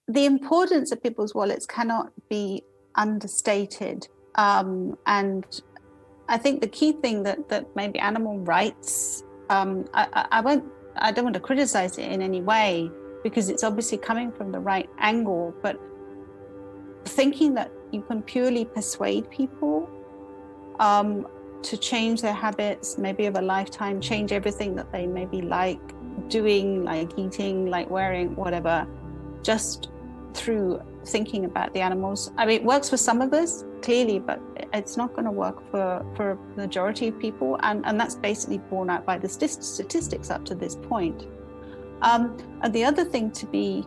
the importance of people's wallets cannot be understated. And I think the key thing that maybe animal rights, I don't want to criticize it in any way, because it's obviously coming from the right angle, but thinking that you can purely persuade people to change their habits, maybe of a lifetime, change everything that they maybe like doing, like eating, like wearing, whatever, just through thinking about the animals. I mean, it works for some of us, clearly, but it's not going to work for a majority of people. And that's basically borne out by the statistics up to this point. And the other thing to be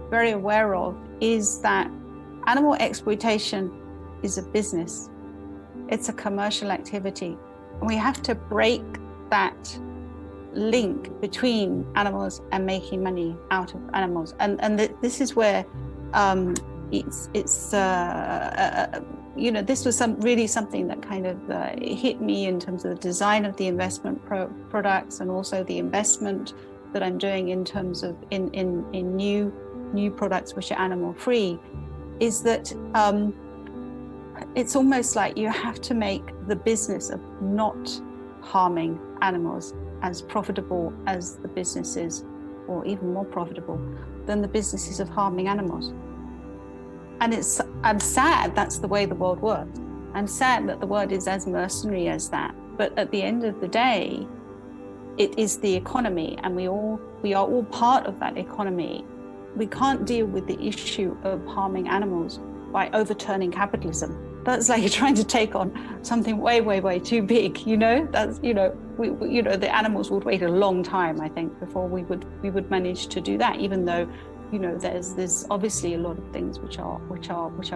very aware of is that animal exploitation is a business. It's a commercial activity. And we have to break that link between animals and making money out of animals. And this is where this was really something that kind of hit me in terms of the design of the investment products, and also the investment that I'm doing in terms of in new products which are animal free, is that it's almost like you have to make the business of not harming animals as profitable as the businesses, or even more profitable than the businesses of harming animals. And I'm sad that's the way the world works. I'm sad that the world is as mercenary as that. But at the end of the day, it is the economy, and we are all part of that economy. We can't deal with the issue of harming animals by overturning capitalism. That's like you're trying to take on something way, way, way too big. That's the animals would wait a long time, I think, before we would manage to do that. Even though, there's obviously a lot of things which are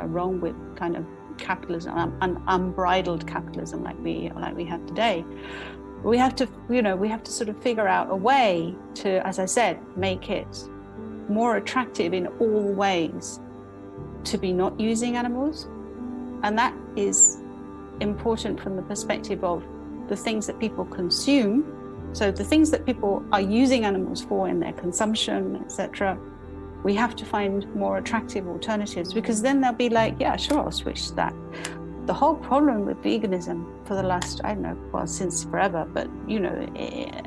wrong with kind of capitalism, unbridled capitalism like we have today. We have to sort of figure out a way to, as I said, make it more attractive in all ways to be not using animals. And that is important from the perspective of the things that people consume. So the things that people are using animals for in their consumption, etc. We have to find more attractive alternatives, because then they'll be like, yeah, sure, I'll switch to that. The whole problem with veganism for the last, since forever, but,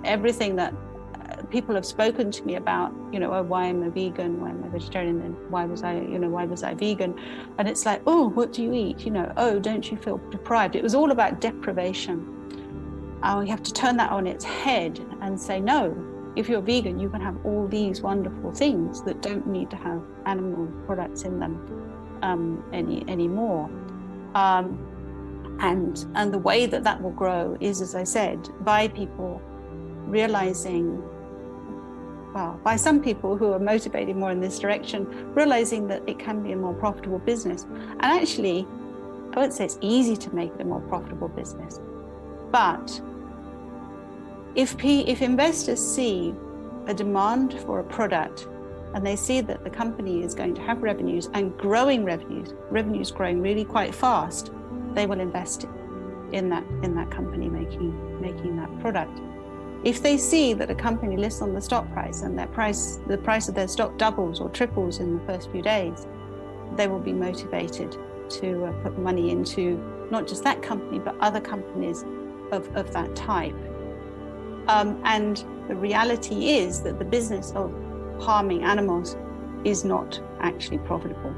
everything that people have spoken to me about, why I'm a vegan, why I'm a vegetarian, and why was I vegan? And it's like, oh, what do you eat? Oh, don't you feel deprived? It was all about deprivation. We have to turn that on its head and say, no, if you're vegan, you can have all these wonderful things that don't need to have animal products in them anymore. And the way that will grow is, as I said, by people realizing, by some people who are motivated more in this direction, realizing that it can be a more profitable business. And actually, I won't say it's easy to make it a more profitable business, but if investors see a demand for a product, and they see that the company is going to have revenues and growing revenues growing really quite fast, they will invest in that company making that product. If they see that a company lists on the stock price and the price of their stock doubles or triples in the first few days, they will be motivated to put money into not just that company, but other companies of that type. And the reality is that the business of harming animals is not actually profitable.